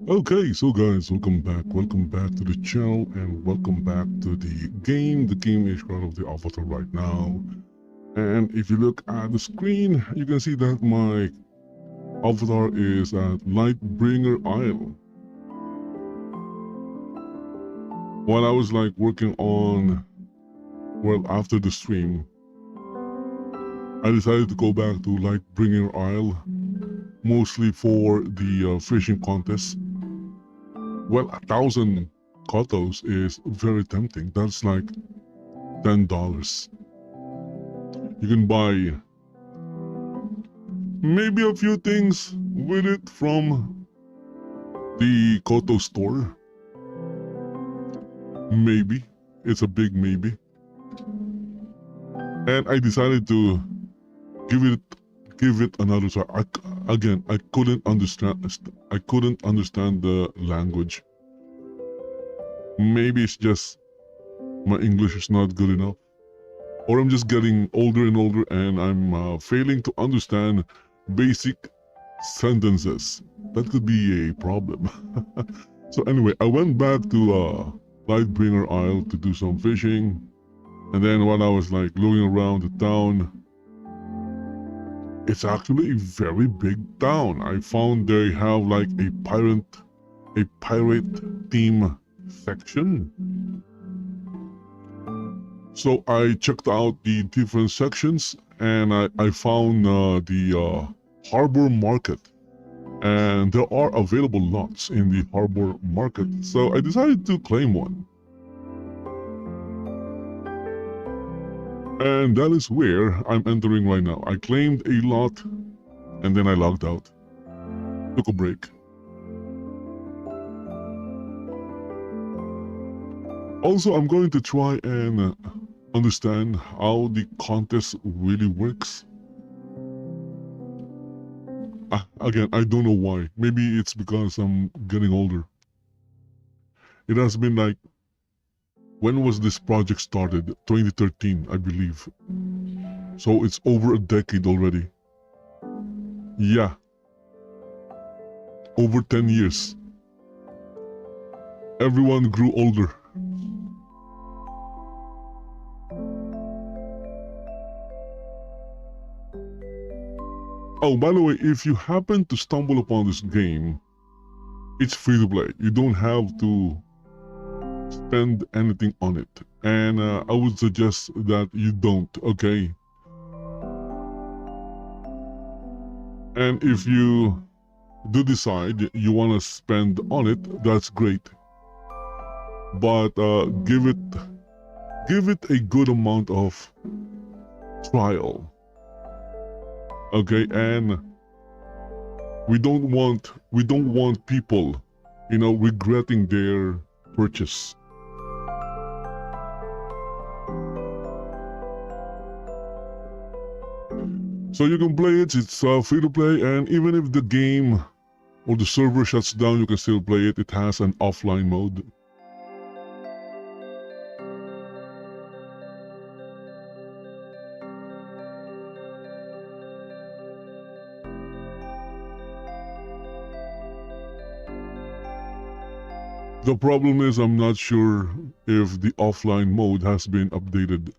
Okay, so guys, welcome back. Welcome back to the channel and welcome back to the game. The game is Shroud of the Avatar right now. And if you look at the screen, you can see that my avatar is at Lightbringer Isle. While I was like working on, well, after the stream, I decided to go back to Lightbringer Isle, mostly for the fishing contest. Well, 1,000 kotos is very tempting. That's like $10. You can buy maybe a few things with it from the koto store. Maybe. It's a big maybe. And I decided to give it another try. I couldn't understand the language. Maybe it's just my English is not good enough, or I'm just getting older and older and I'm failing to understand basic sentences. That could be a problem. So anyway, I went back to Lightbringer Isle to do some fishing, and then while I was like looking around the town, it's actually a very big town. I found they have like a pirate theme section. So I checked out the different sections and I found the harbor market, and there are available lots in the harbor market, so I decided to claim one. And that is where I'm entering right now. I claimed a lot and then I logged out. Took a break. Also, I'm going to try and understand how the contest really works. Again, I don't know why. Maybe it's because I'm getting older. It has been like, when was this project started? 2013, I believe. So it's over a decade already. Yeah. Over 10 years. Everyone grew older. Oh, by the way, if you happen to stumble upon this game, it's free to play. You don't have to spend anything on it. And I would suggest that you don't, okay? And if you do decide you want to spend on it, that's great. But give it a good amount of trial. Okay, and we don't want people, regretting their purchase. So you can play it, it's free to play, and even if the game or the server shuts down, you can still play it. It has an offline mode. The problem is I'm not sure if the offline mode has been updated.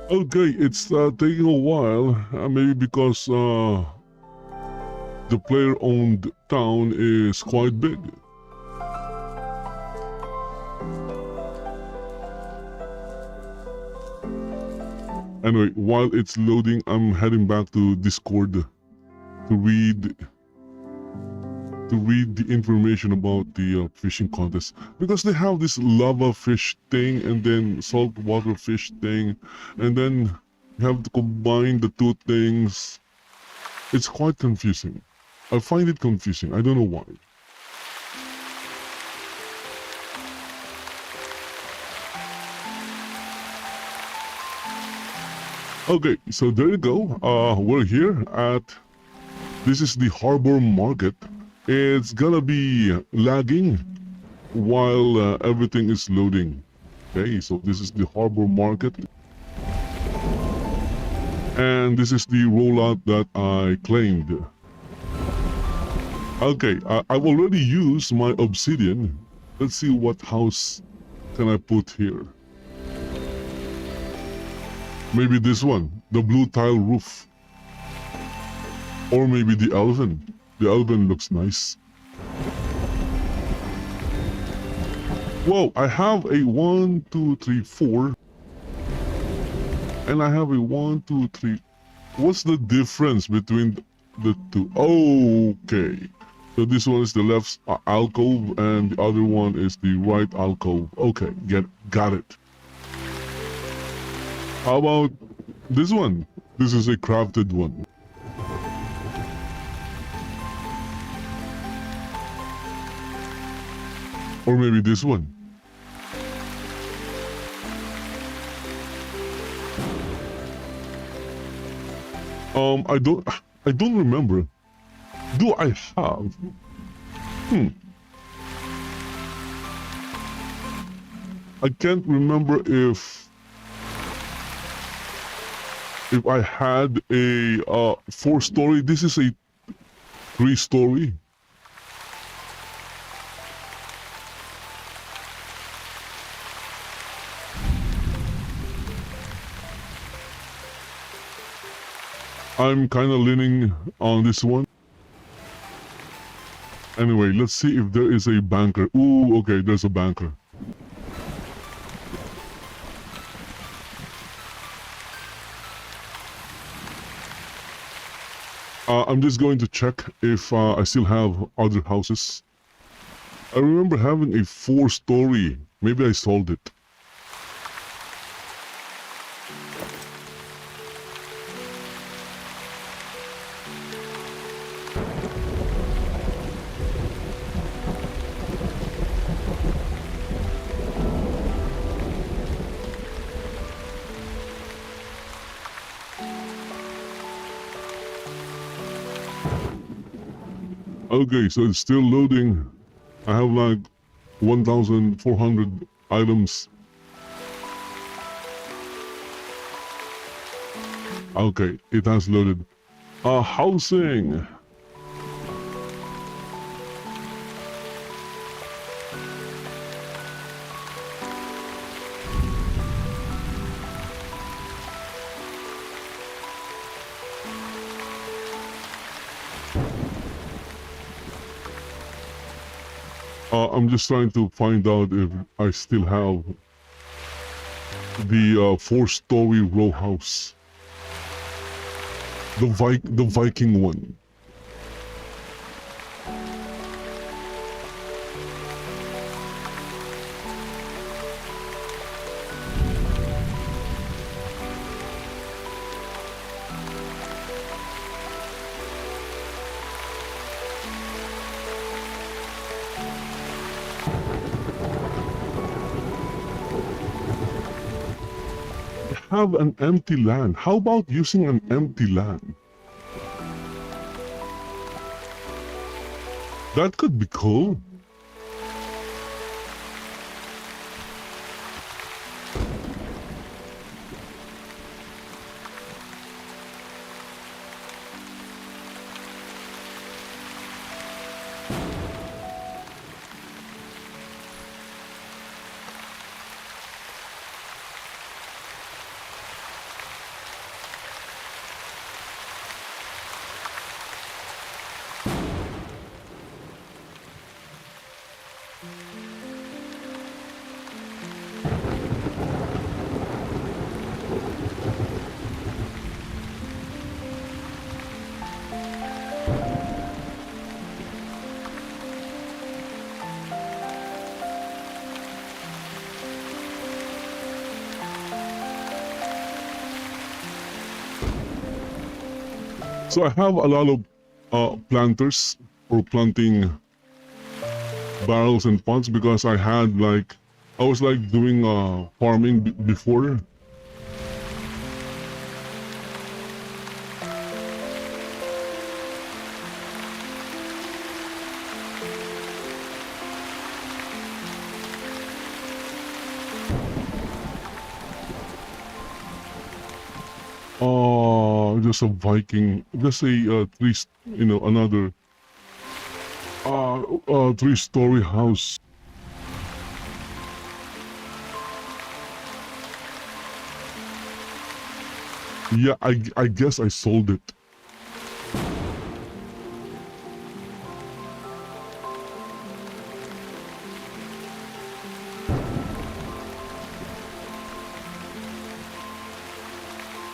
Okay, it's taking a while, maybe because the player-owned town is quite big. Anyway, while it's loading, I'm heading back to Discord to read to read the information about the fishing contest, because they have this lava fish thing and then saltwater fish thing, and then you have to combine the two things. It's quite confusing. I find it confusing. I don't know why. Okay, so there you go. We're here at... This is the harbor market. It's gonna be lagging while everything is loading. Okay, so this is the harbor market. And this is the rollout that I claimed. Okay, I've already used my obsidian. Let's see what house can I put here. Maybe this one, the blue tile roof. Or maybe the elven. The elven looks nice. Whoa, I have a 1, 2, 3, 4. And I have a 1, 2, 3. What's the difference between the two? Okay. So this one is the left alcove and the other one is the right alcove. Okay, got it. How about this one? This is a crafted one. Or maybe this one. I don't remember. Do I have? I can't remember if I had a 4-story. This is a 3-story. I'm kind of leaning on this one. Anyway, let's see if there is a banker. Ooh, okay, there's a banker. I'm just going to check if I still have other houses. I remember having a 4-story. Maybe I sold it. Okay, so it's still loading. I have like 1,400 items. Okay, it has loaded. Housing. I'm just trying to find out if I still have the 4-story row house. The Viking one. Have an empty land. How about using an empty land? That could be cool. So I have a lot of planters for planting barrels and pots because I had like, I was like doing farming before. Just a Viking, just a another 3-story house. Yeah, I guess I sold it.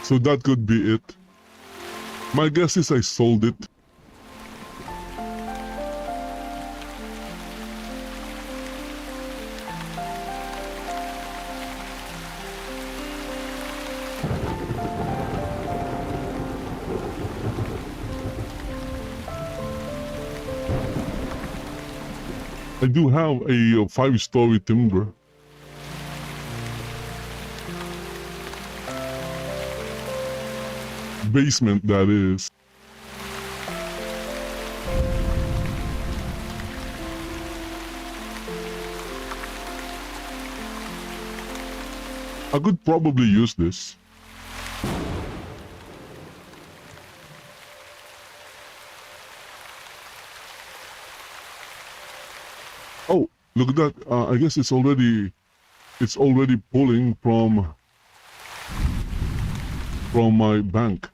So that could be it. My guess is I sold it. I do have a 5-story timber. Basement, that is. I could probably use this. Oh, look at that. I guess it's already pulling from my bank.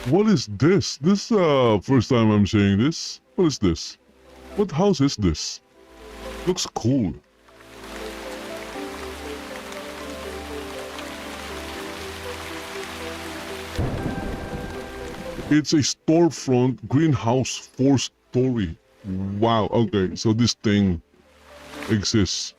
What is this? This first time I'm saying this. What is this? What house is this? Looks cool. It's a storefront greenhouse 4-story. Wow, okay, so this thing exists.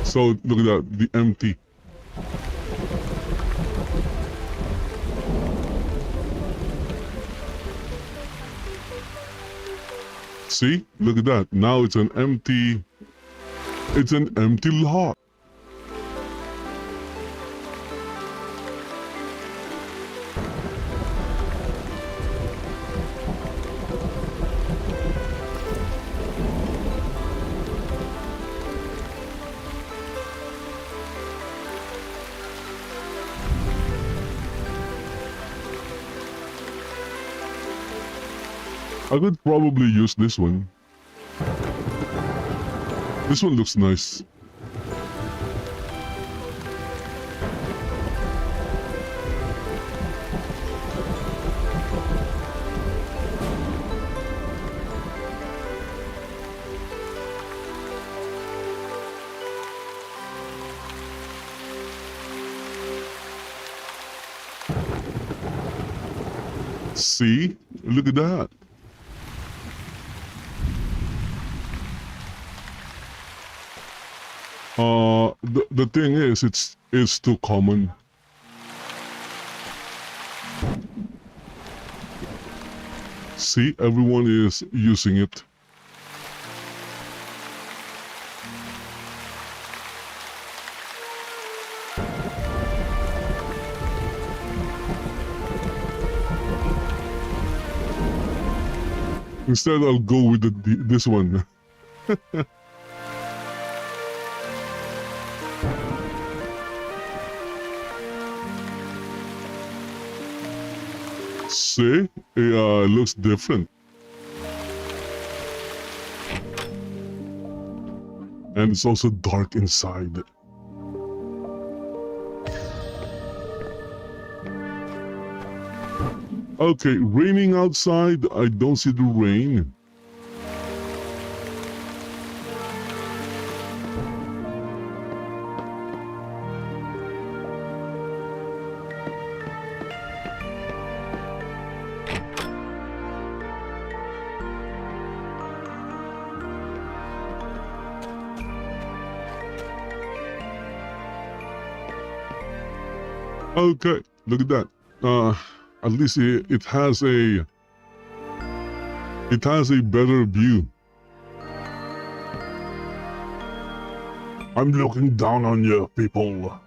So look at that, the empty. See, look at that. Now it's an empty lot. I could probably use this one. This one looks nice. See? Look at that. The thing is, it's too common. See, everyone is using it. Instead, I'll go with this one. See, it looks different. And it's also dark inside. Okay, raining outside. I don't see the rain. Okay, look at that. At least it has a better view. I'm looking down on you, people.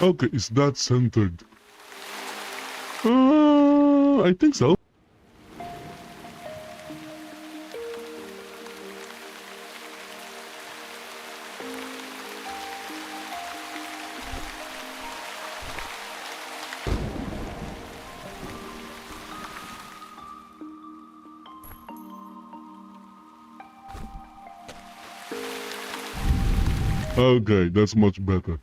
Okay, is that centered? I think so. Okay, that's much better.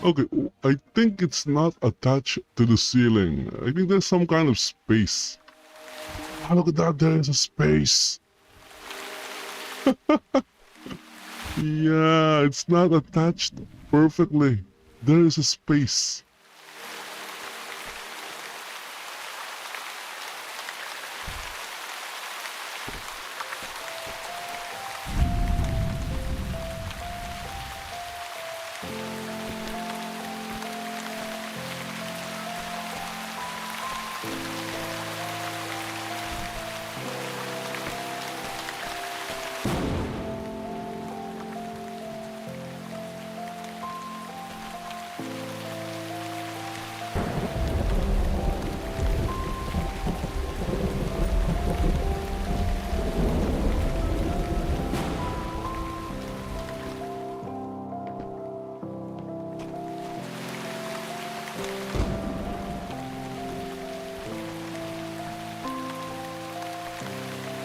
Okay, I think it's not attached to the ceiling. I think there's some kind of space. Oh, look at that, there is a space. Yeah, it's not attached perfectly. There is a space.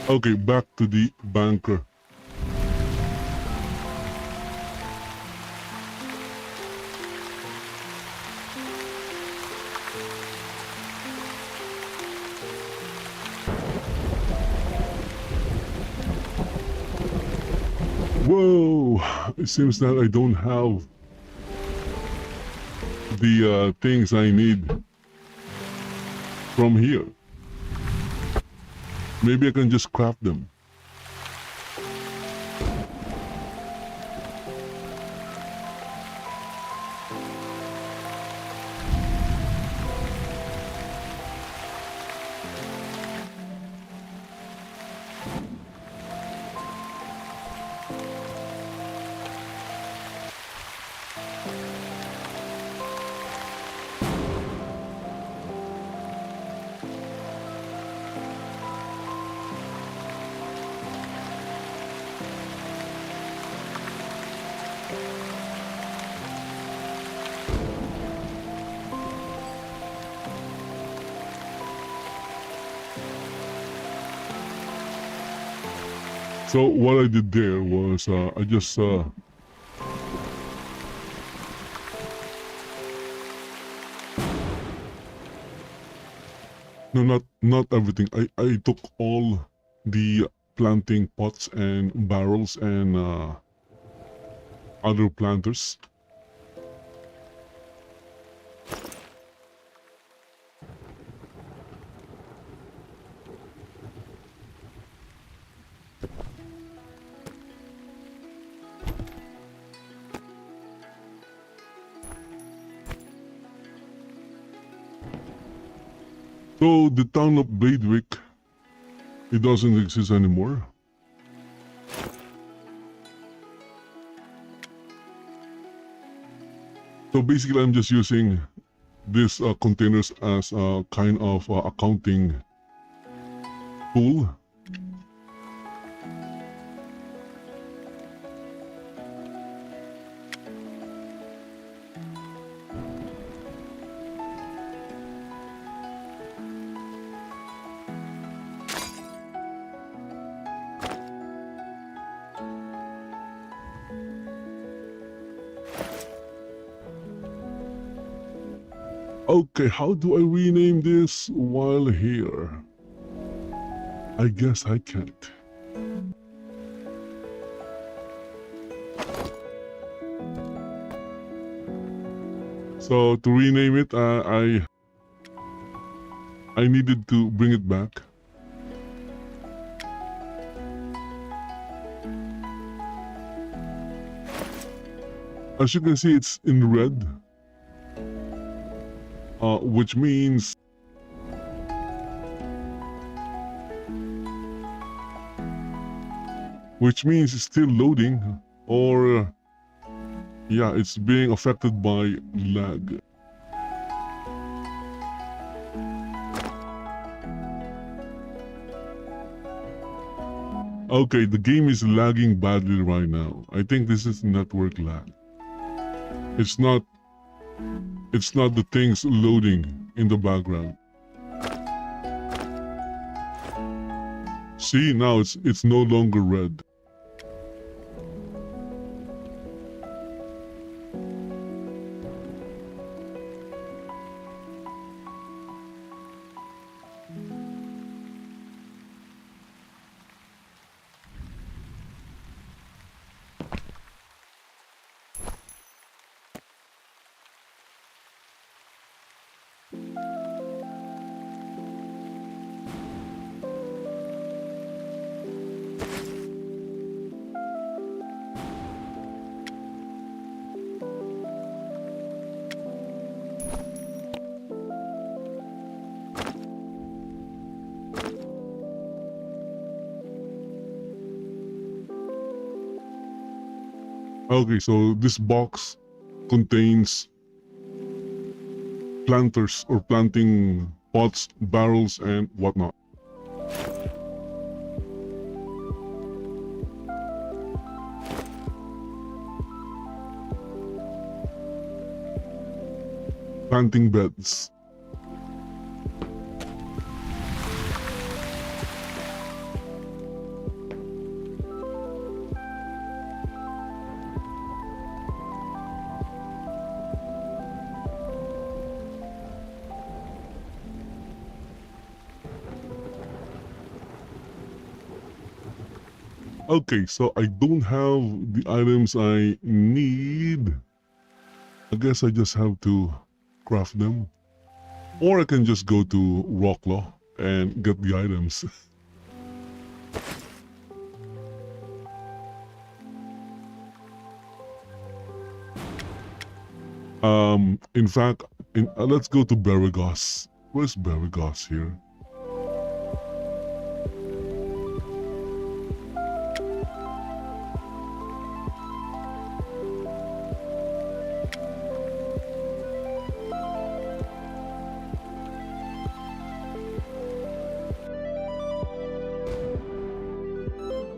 Okay, back to the bunker. Whoa! It seems that I don't have the things I need from here. Maybe I can just craft them. So what I did there was I just no, not everything. I took all the planting pots and barrels and other planters. So the town of Bladewick, it doesn't exist anymore. So basically I'm just using these containers as a kind of accounting tool. Okay, how do I rename this while here? I guess I can't. So to rename it, I needed to bring it back. As you can see, it's in red. Which means it's still loading, or yeah, it's being affected by lag. Okay, the game is lagging badly right now. I think this is network lag. It's not the things loading in the background. See, now it's no longer red. Okay, so this box contains planters or planting pots, barrels, and whatnot. Planting beds. Okay, so I don't have the items I need. I guess I just have to craft them. Or I can just go to Rocklaw and get the items. In fact, let's go to Beragos. Where's Beragos here?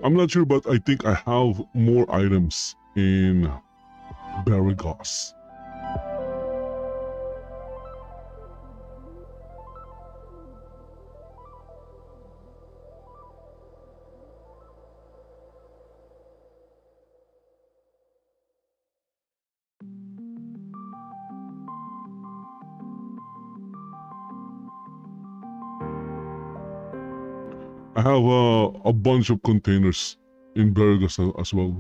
I'm not sure, but I think I have more items in Beragos. I have a bunch of containers in Beragos as well.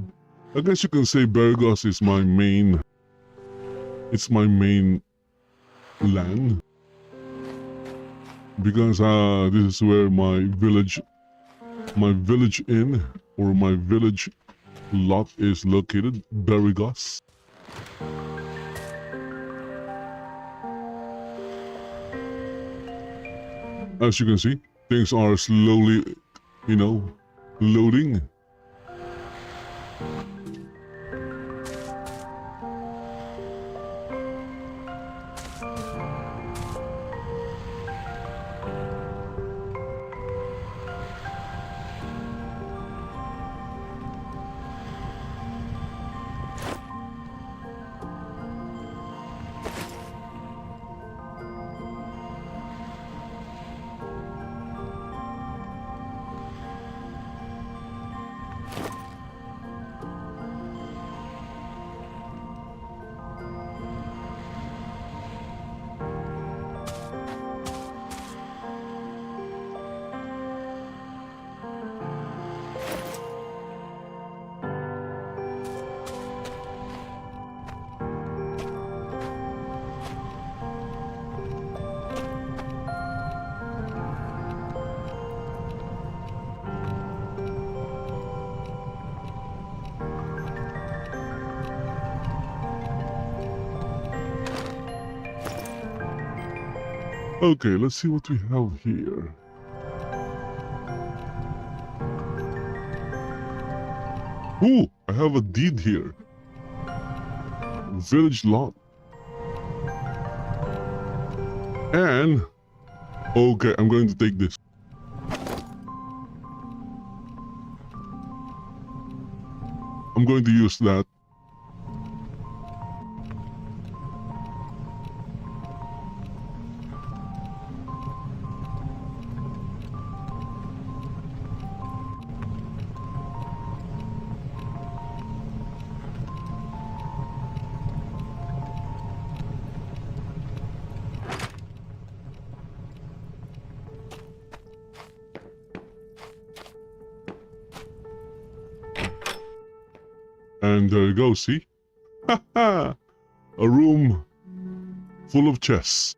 I guess you can say Beragos is my main. It's my main land because this is where my village inn or my village lot is located. Beragos. As you can see, things are slowly, loading. Okay, let's see what we have here. Ooh, I have a deed here. Village lot. And, okay, I'm going to take this. I'm going to use that. And there you go, see? A room full of chests.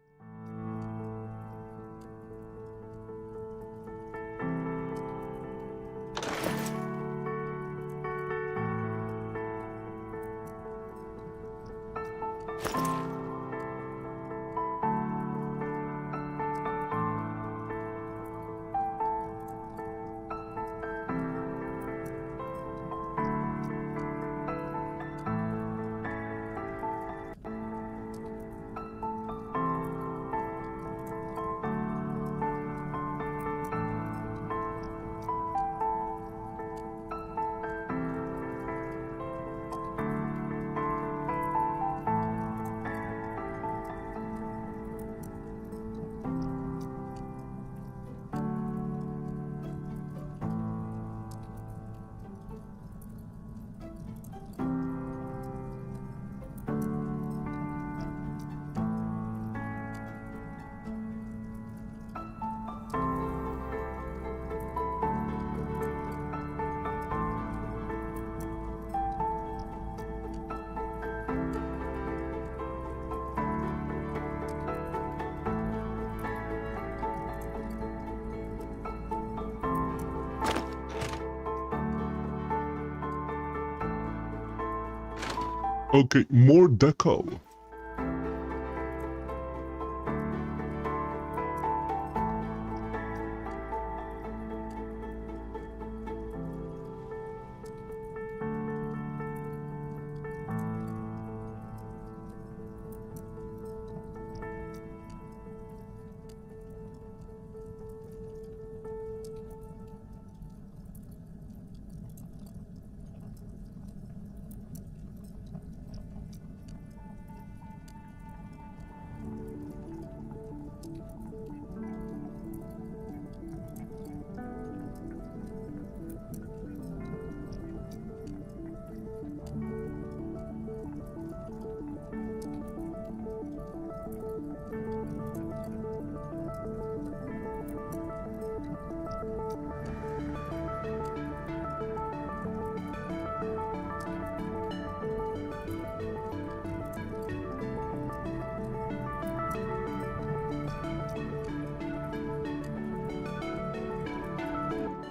Okay, more deco.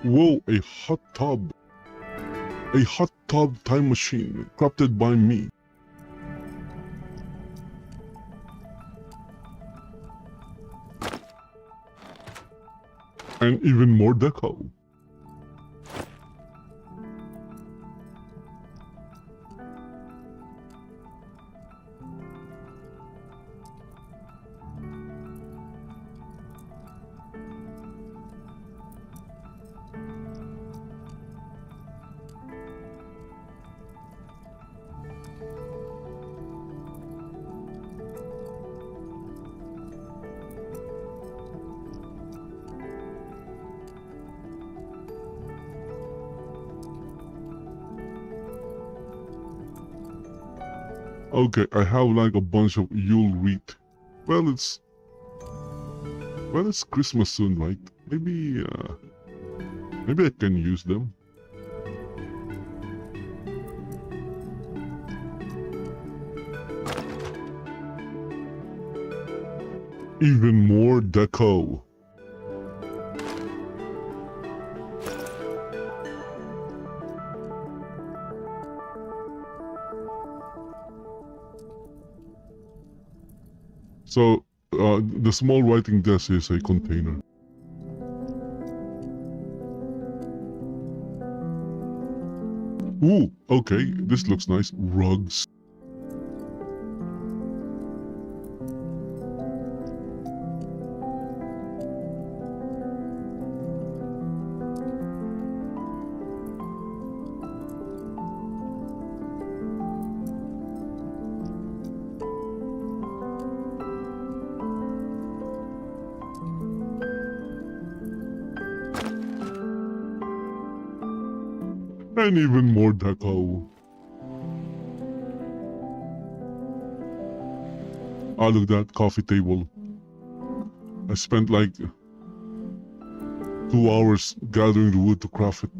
Whoa, a hot tub. A hot tub time machine, crafted by me. And even more deco. Okay, I have like a bunch of Yule wreath. Well, it's Christmas soon, right? Maybe I can use them. Even more deco. So, the small writing desk is a container. Ooh, okay, this looks nice. Rugs. And even more deco. Ah, look at that coffee table. I spent like 2 hours gathering the wood to craft it.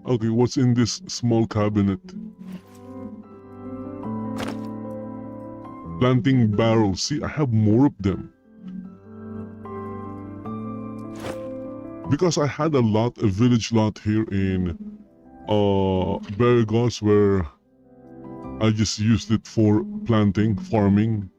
Okay, what's in this small cabinet? Planting barrels. See, I have more of them. Because I had a village lot here in Bergos where I just used it for planting, farming.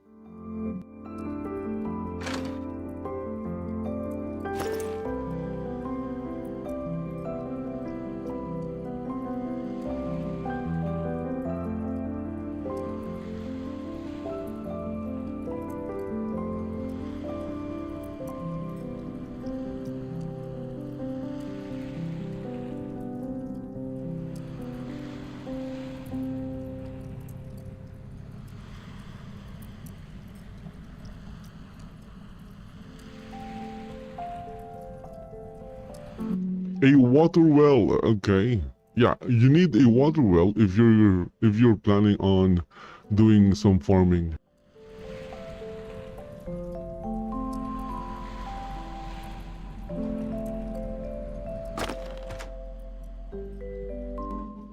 A water well, okay. Yeah, you need a water well if you're planning on doing some farming.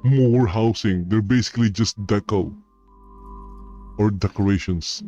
More housing. They're basically just deco or decorations.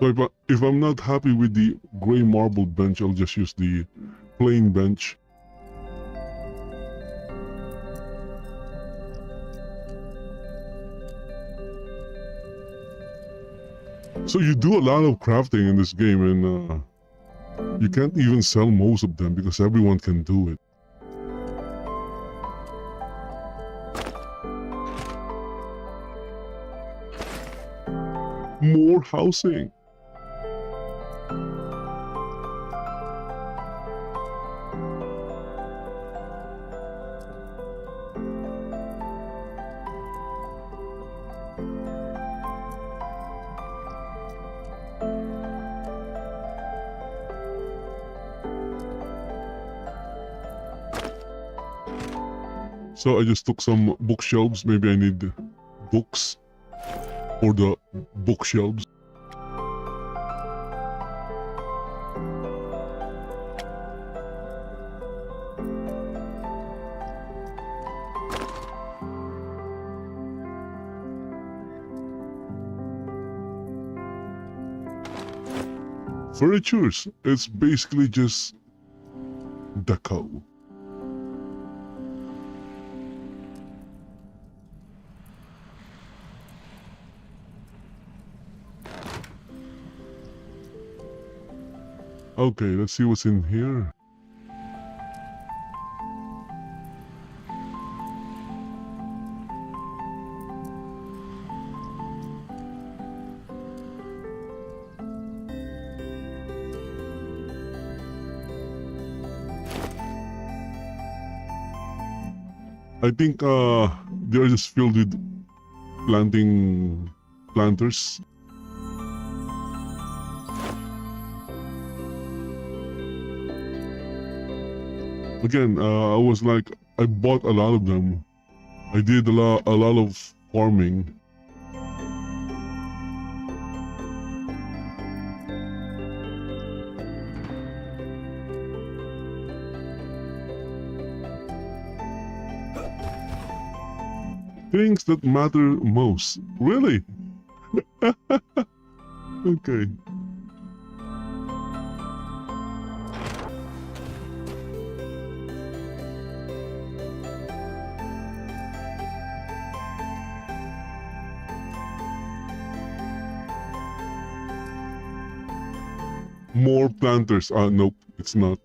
So if I'm not happy with the gray marble bench, I'll just use the plain bench. So you do a lot of crafting in this game, and you can't even sell most of them because everyone can do it. More housing. So I just took some bookshelves. Maybe I need books for the bookshelves. Furnitures. It's basically just deco. Okay, let's see what's in here. I think they're just filled with planters. Again, I was like, I bought a lot of them. I did a lot of farming. Things that matter most. Really? Okay. More planters. Nope, it's not.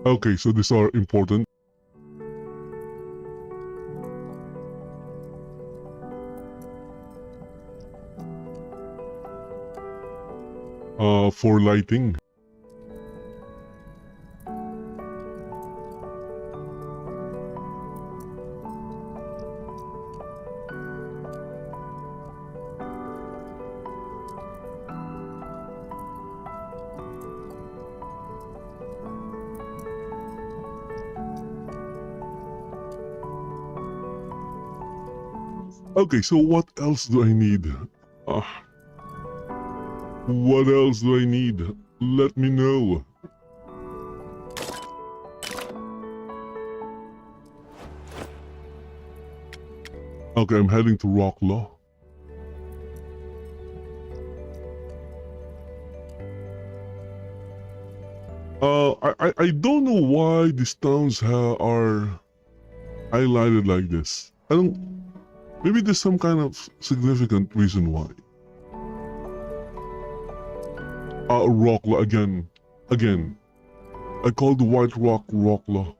Okay, so these are important. For lighting. Okay, so what else do I need? Uh, what else do I need? Let me know. Okay, I'm heading to Rocklaw. I don't know why these towns are highlighted like this. I don't. Maybe there's some kind of significant reason why. Rocklaw again. Again. I call the White Rock Rocklaw.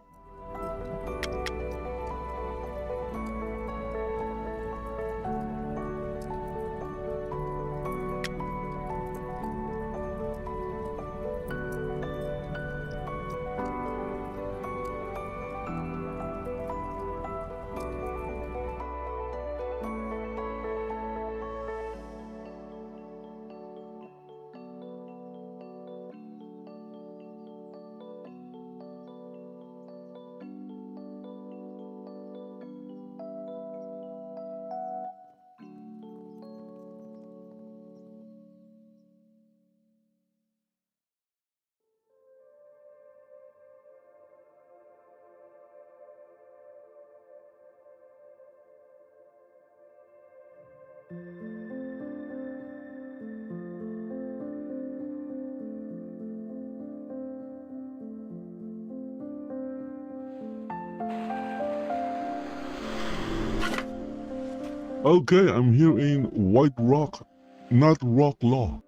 Okay, I'm here in White Rock, not Rocklaw.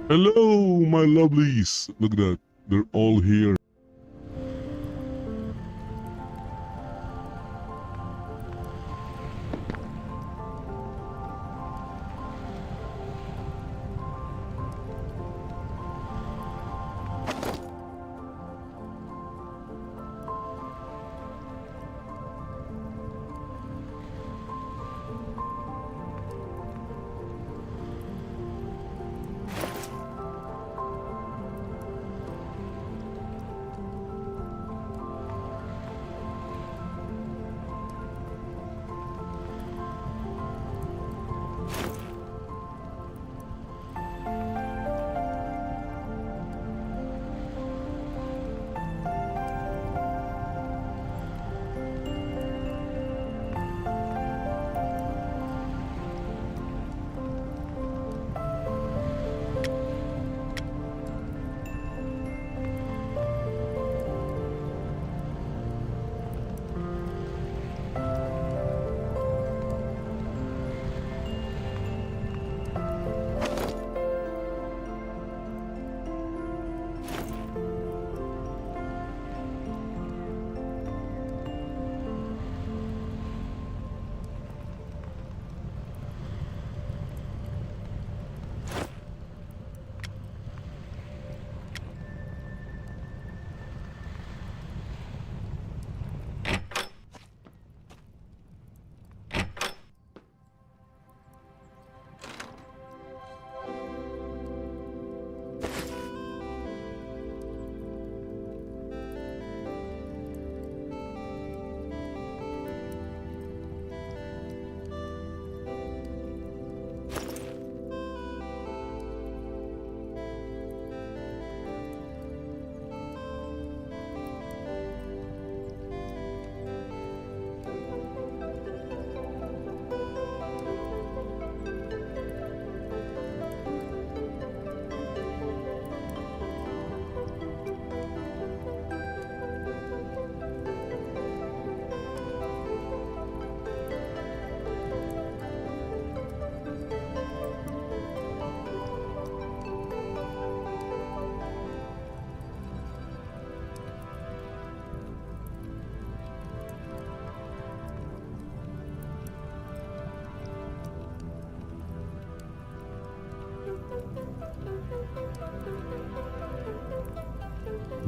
Hello, my lovelies. Look at that. They're all here.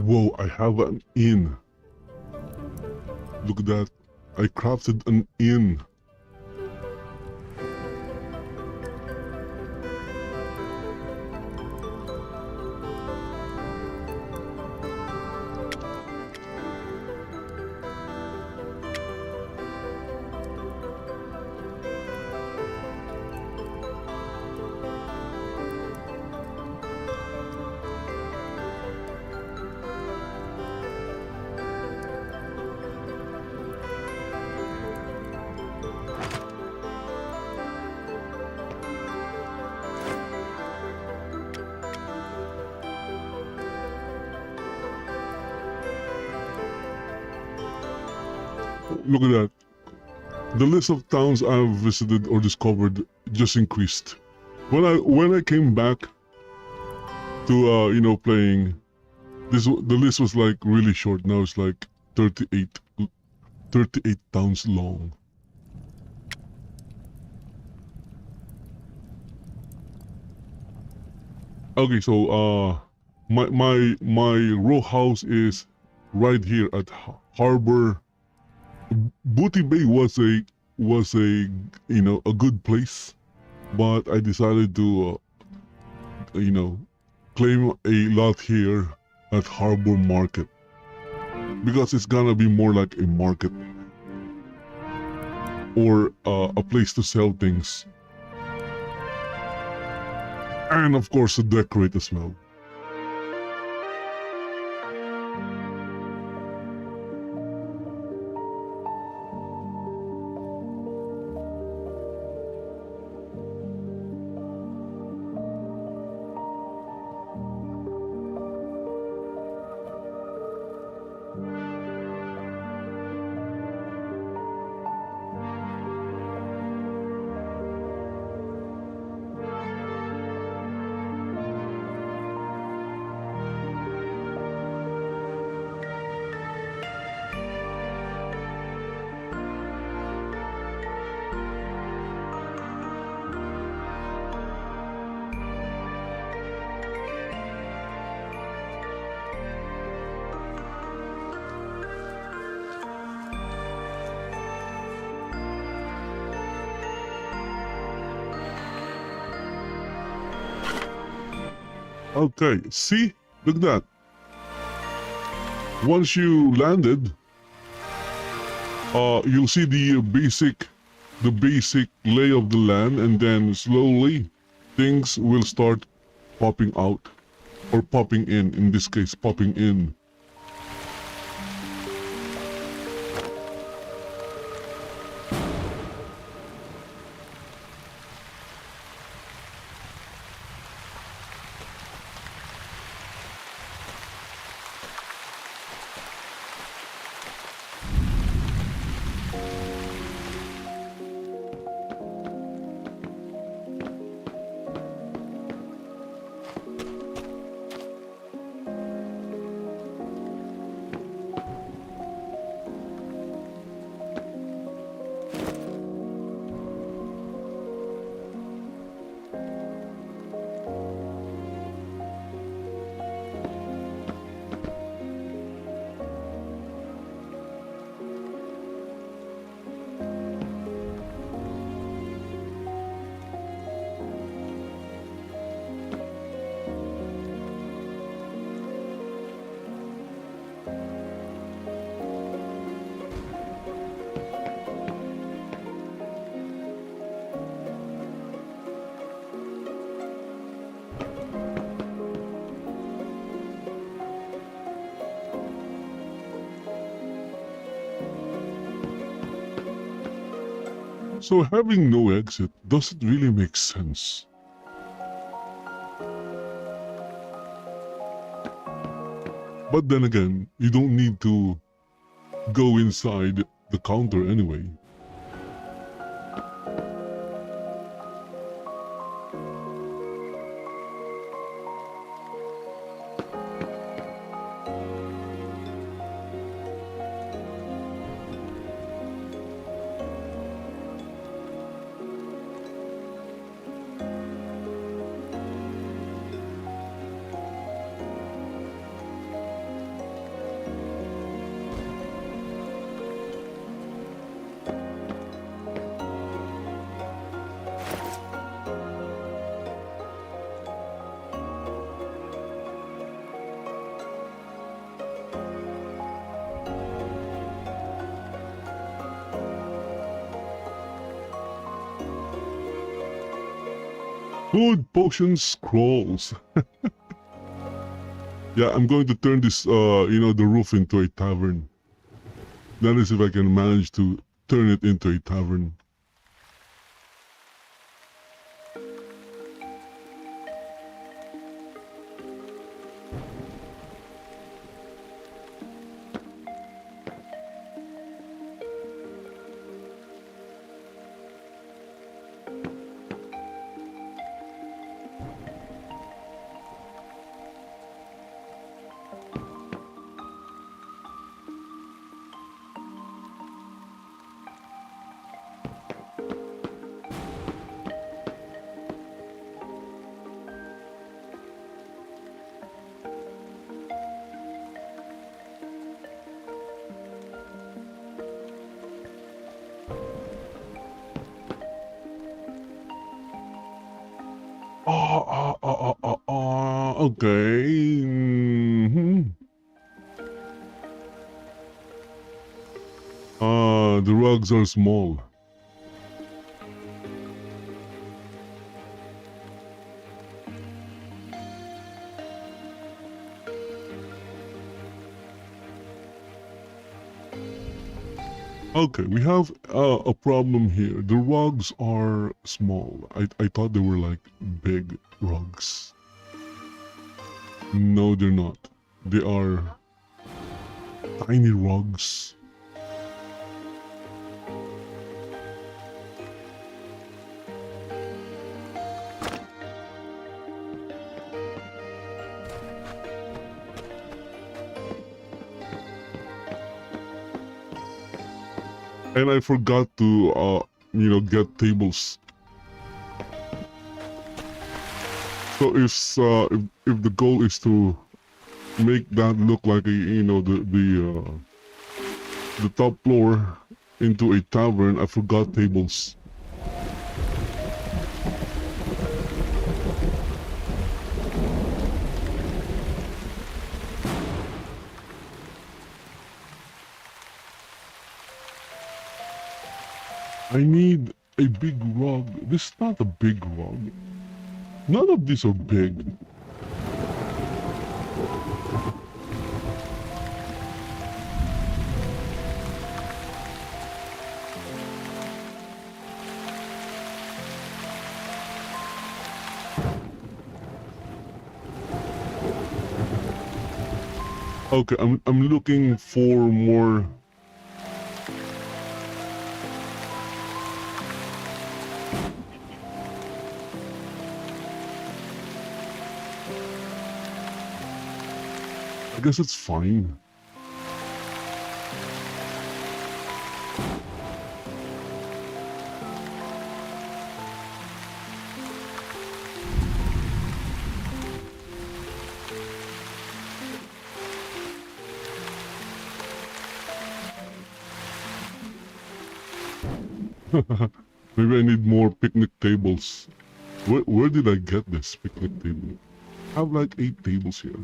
Whoa, I have an inn. Look at that. I crafted an inn. Look at that. The list of towns I've visited or discovered just increased. When I came back to playing, the list was like really short. Now it's like 38 towns long. Okay, so my row house is right here at Harbor. Booty Bay was a a good place, but I decided to claim a lot here at Harbor Market because it's gonna be more like a market or a place to sell things, and of course to decorate as well. Okay, see? Look at that. Once you landed, you'll see the basic lay of the land, and then slowly things will start popping out or popping in this case popping in. So having no exit doesn't really make sense. But then again, you don't need to go inside the counter anyway. Food, potions, scrolls. Yeah, I'm going to turn this, the roof into a tavern. That is if I can manage to turn it into a tavern. Okay. The rugs are small. Okay, we have a problem here. The rugs are small. I thought they were like big rugs. No, they're not. They are tiny rugs. And I forgot to, get tables. So if the goal is to make that look like the top floor into a tavern, I forgot tables. I need a big rug. This is not a big rug. None of these are big. Okay, I'm looking for more. I guess it's fine. Maybe I need more picnic tables. Where did I get this picnic table? I have like 8 tables here.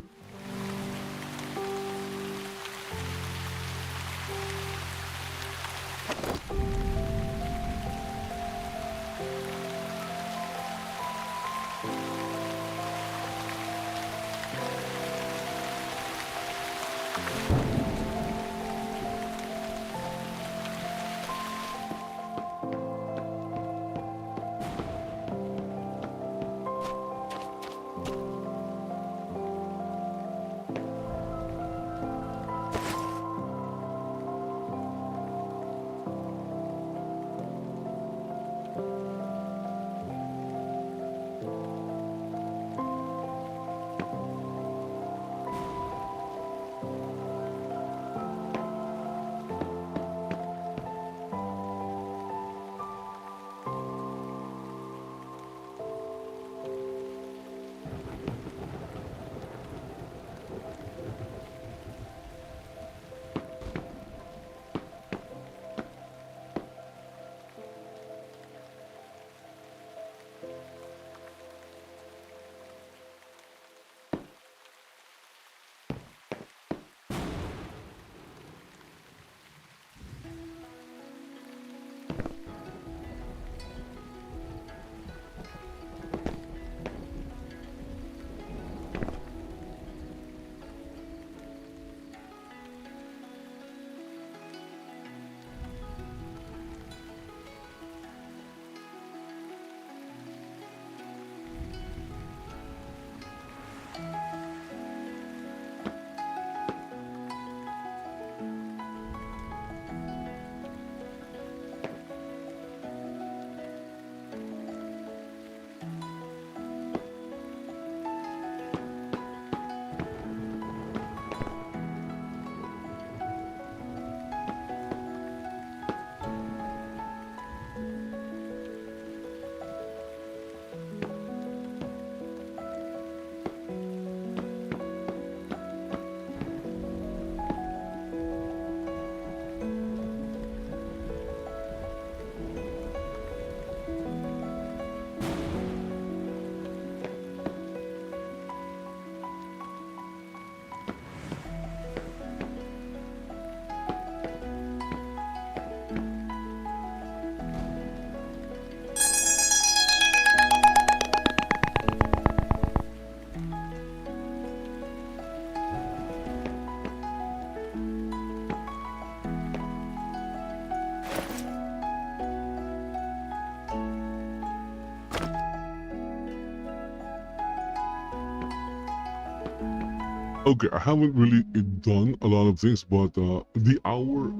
Okay, I haven't really done a lot of things, but the hour,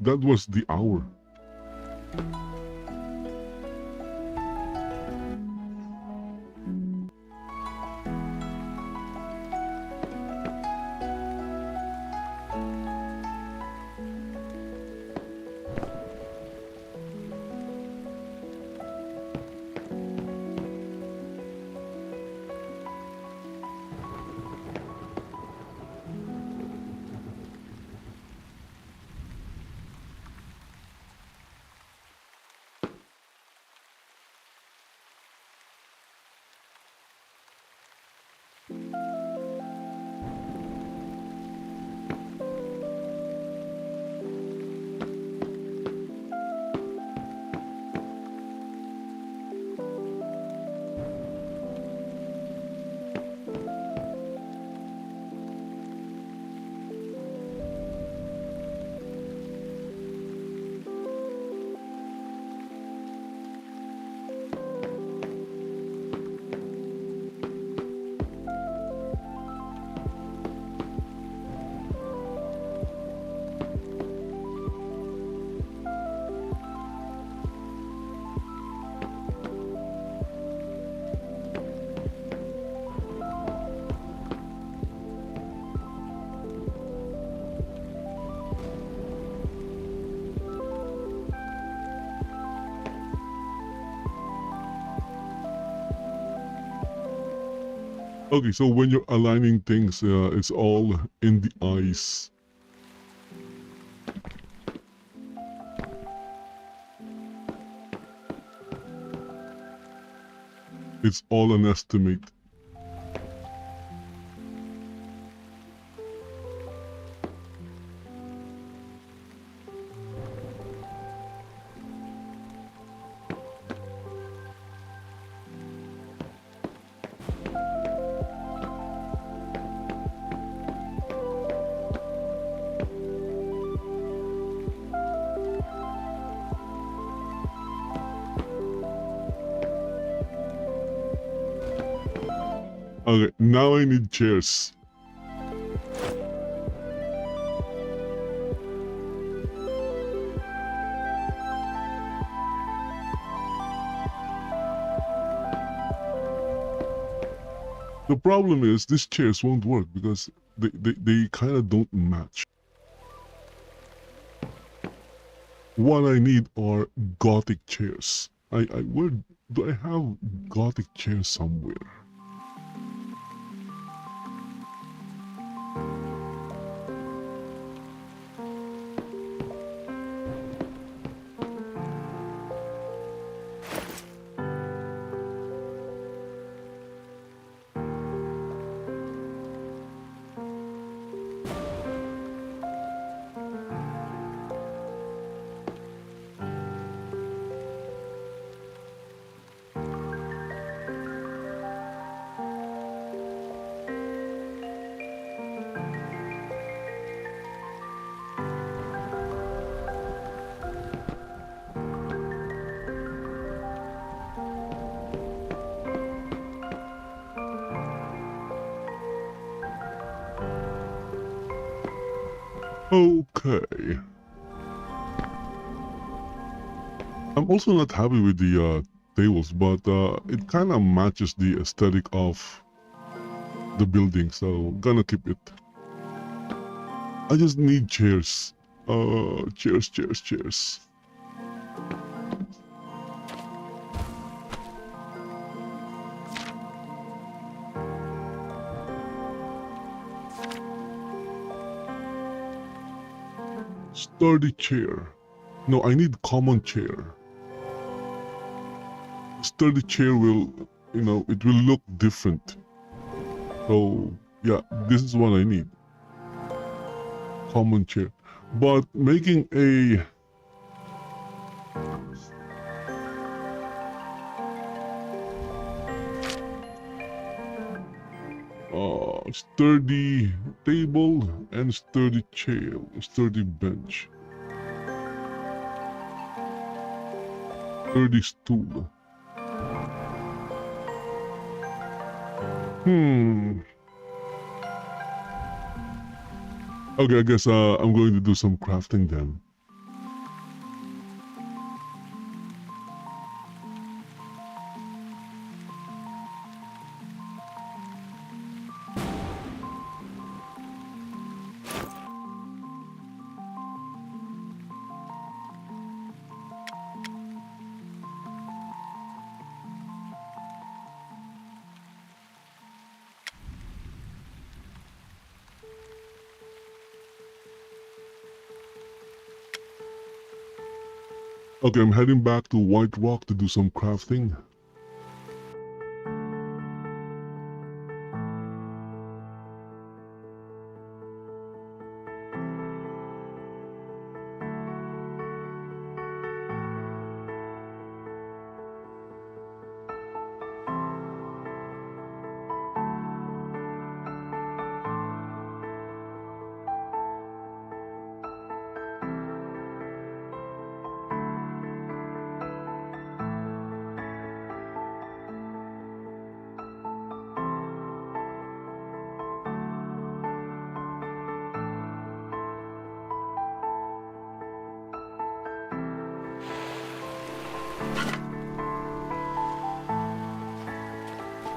that was the hour. Okay, so when you're aligning things, it's all in the eyes. It's all an estimate. Okay, now I need chairs. The problem is these chairs won't work because they kind of don't match. What I need are gothic chairs. Where do I have gothic chairs somewhere? Okay. I'm also not happy with the tables, but it kind of matches the aesthetic of the building, so gonna keep it. I just need chairs. Chairs. Sturdy chair. No, I need common chair. Sturdy chair will, it will look different. So, yeah, this is what I need. Common chair. But making a sturdy table and sturdy chair, sturdy bench, sturdy stool. Okay, I guess I'm going to do some crafting then. Okay, I'm heading back to White Rock to do some crafting.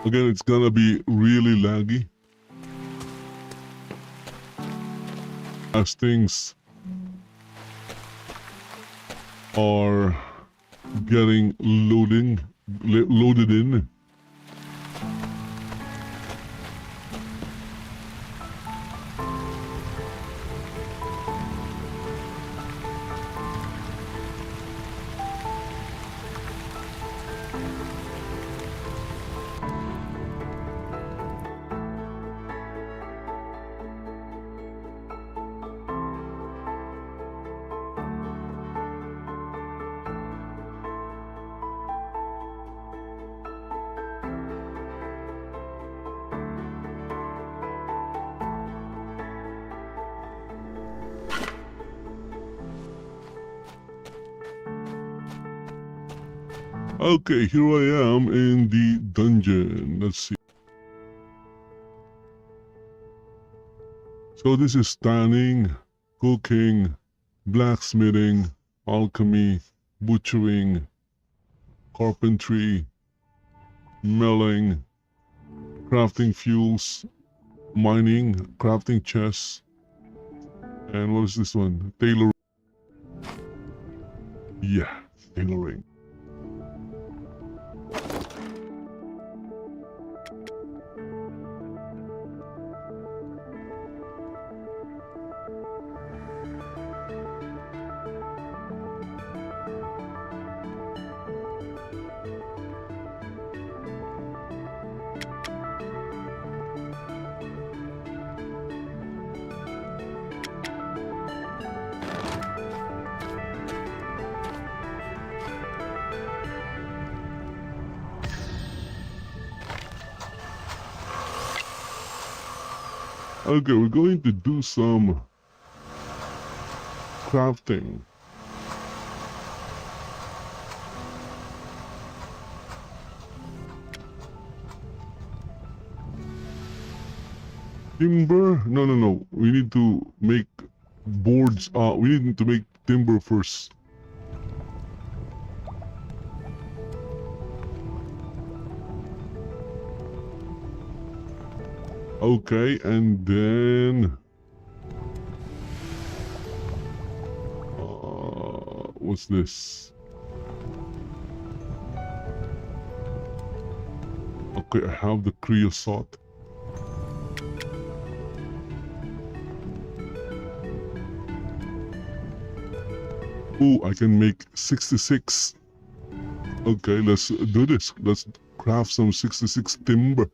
Again, it's gonna be really laggy as things are getting loaded in. Okay, here I am in the dungeon. Let's see. So this is tanning, cooking, blacksmithing, alchemy, butchering, carpentry, milling, crafting fuels, mining, crafting chests, and what is this one? Tailoring. Yeah, tailoring. Okay, we're going to do some crafting. Timber? No. We need to make boards. We need to make timber first. Okay, and then what's this? Okay, I have the creosote. Oh, I can make 66. Okay, let's do this. Let's craft some 66 timber.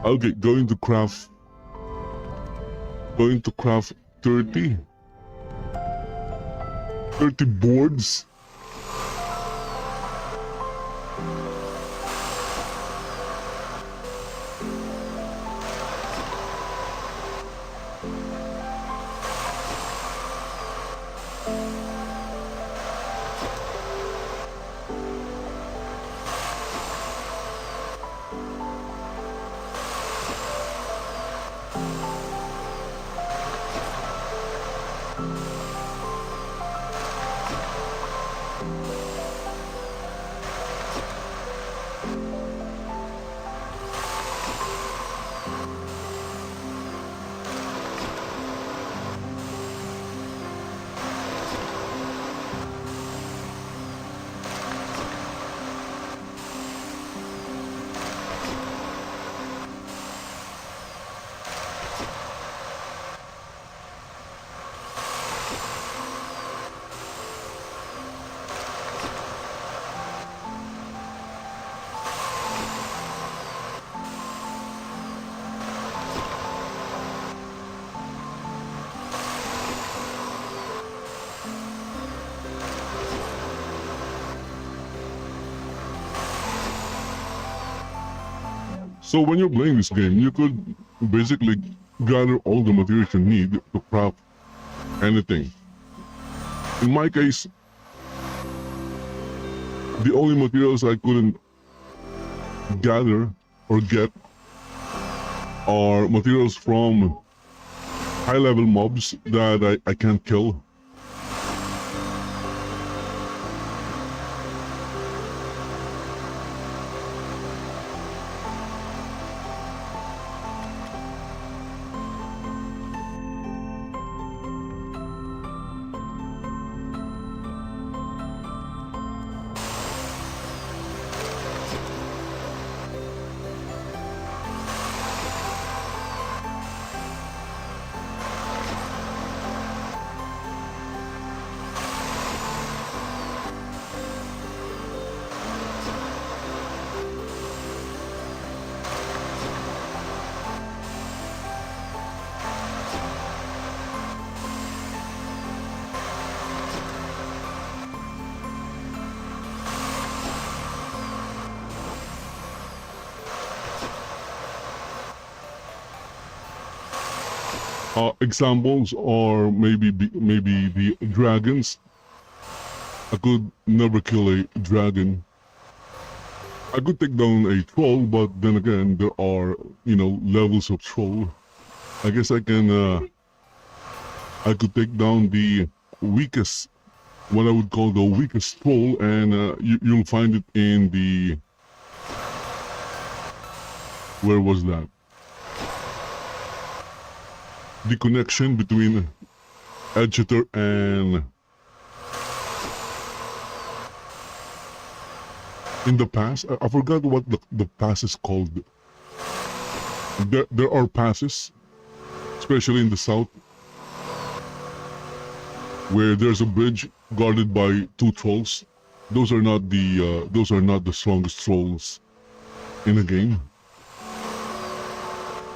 Okay, going to craft 30 boards. So when you're playing this game, you could basically gather all the materials you need to craft anything. In my case, the only materials I couldn't gather or get are materials from high-level mobs that I can't kill. Examples are maybe the dragons. I could never kill a dragon. I could take down a troll, but then again, there are, levels of troll. I guess I could take down the weakest, what I would call the weakest troll, and you'll find it in the, where was that? The connection between Edgeter and in the pass. I forgot what the pass is called. There are passes, especially in the south, where there's a bridge guarded by 2 trolls. Those are not the strongest trolls in a game.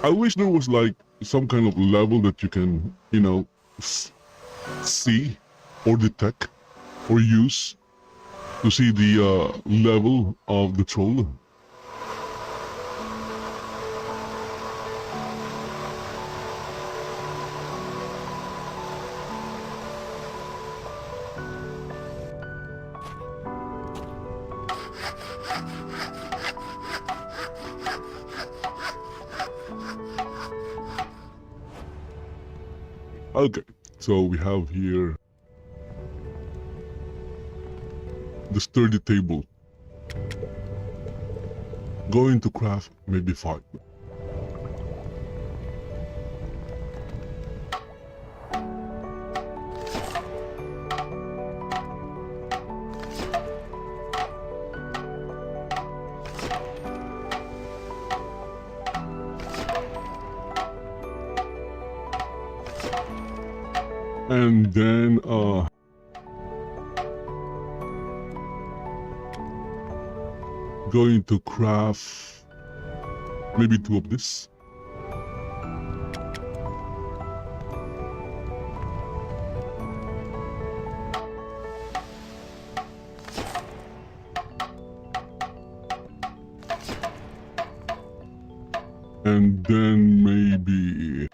I wish there was like some kind of level that you can, see or detect or use to see the level of the troll. Okay, so we have here the sturdy table. Going to craft maybe 5. And then going to craft maybe 2 of this. And then maybe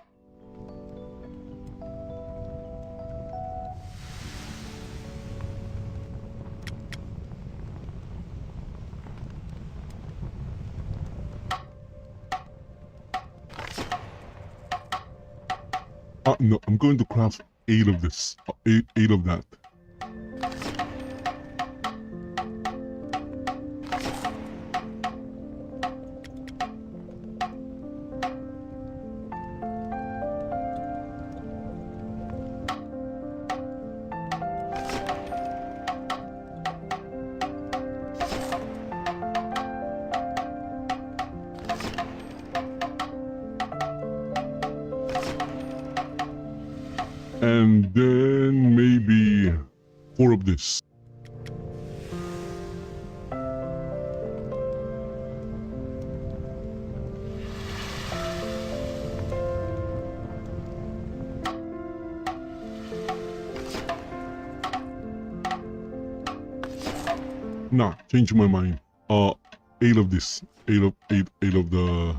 no, I'm going to craft 8 of this, 8 of that. And then maybe 4 of this. Nah, change my mind. 8 of this. 8 of the.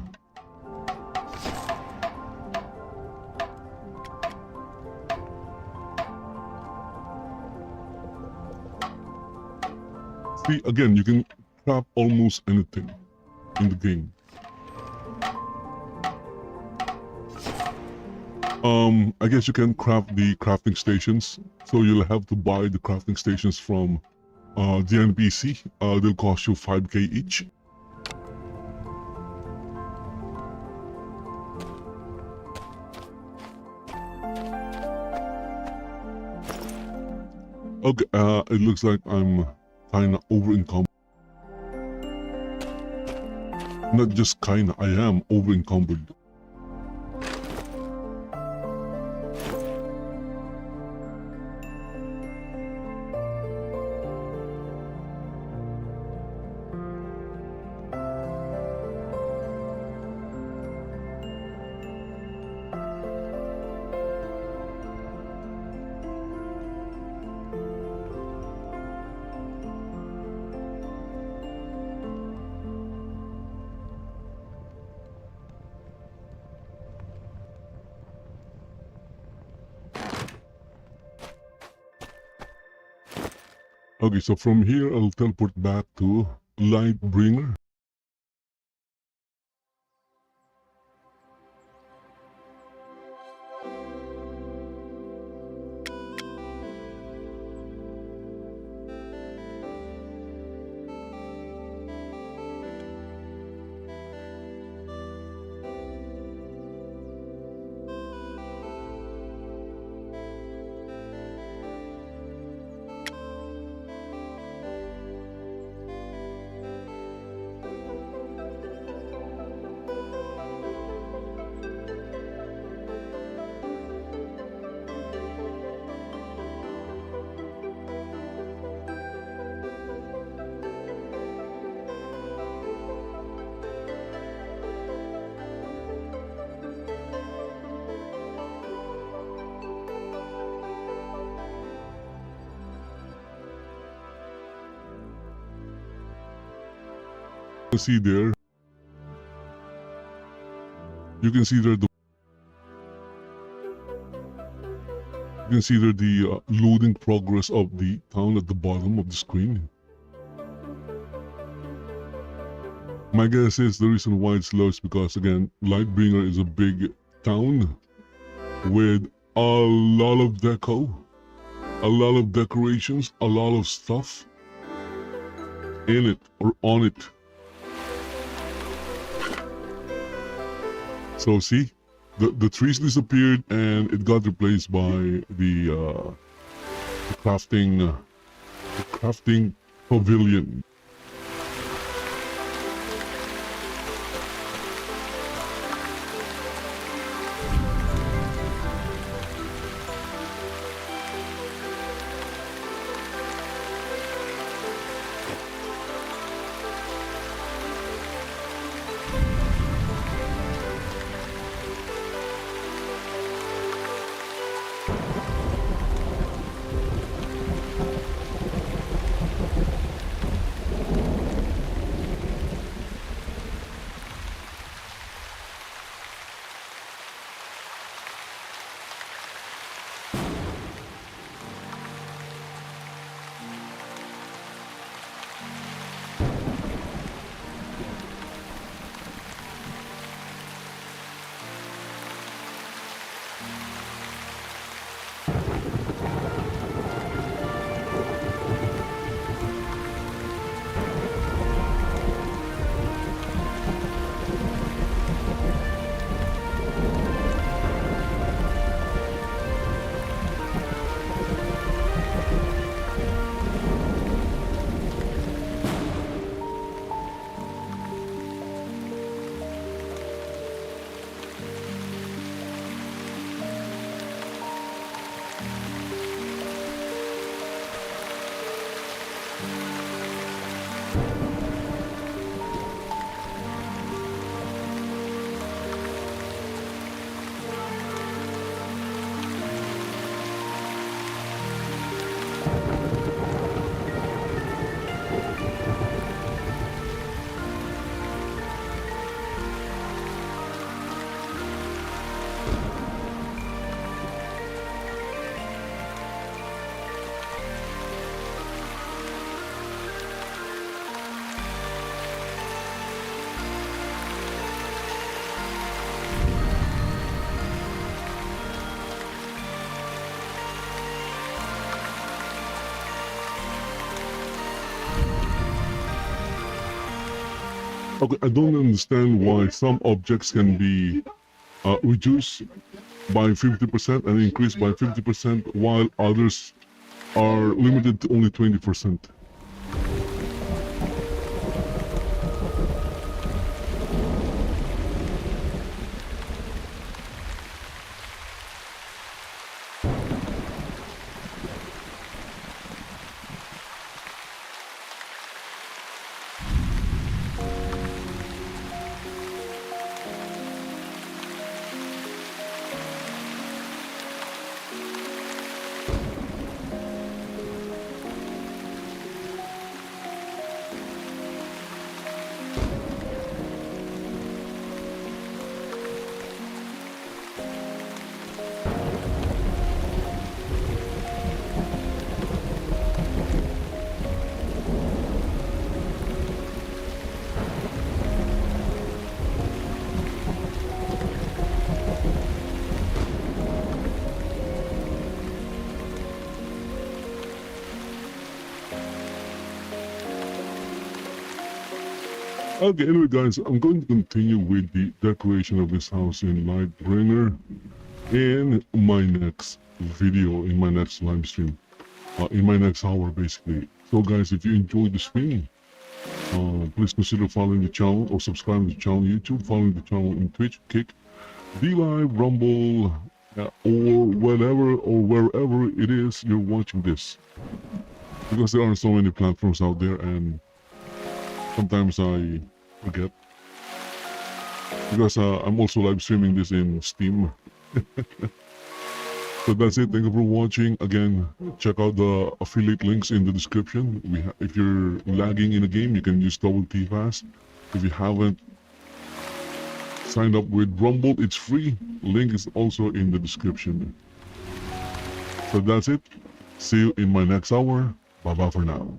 See, again, you can craft almost anything in the game. I guess you can craft the crafting stations, so you'll have to buy the crafting stations from the NPC. They'll cost you 5k each. Okay, it looks like I'm kinda over-encumbered. Not just kinda, I am over-encumbered. Okay, so from here I'll teleport back to Lightbringer. See there, you can see there the loading progress of the town at the bottom of the screen. My guess is the reason why it's low is because, again, Lightbringer is a big town with a lot of deco, a lot of decorations, a lot of stuff in it or on it. So see, the trees disappeared and it got replaced by the crafting pavilion. Okay, I don't understand why some objects can be reduced by 50% and increased by 50% while others are limited to only 20%. Okay, anyway guys, I'm going to continue with the decoration of this house in Lightbringer in my next video, in my next live stream, in my next hour basically. So guys, if you enjoyed the stream, please consider following the channel or subscribing to the channel on YouTube, following the channel in Twitch, Kick, D-Live, Rumble, or whatever or wherever it is you're watching this. Because there are so many platforms out there and sometimes I forget. Because I'm also live streaming this in Steam. So that's it. Thank you for watching. Again, check out the affiliate links in the description. If you're lagging in a game, you can use double T fast. If you haven't signed up with Rumble, it's free. Link is also in the description. So that's it. See you in my next hour. Bye-bye for now.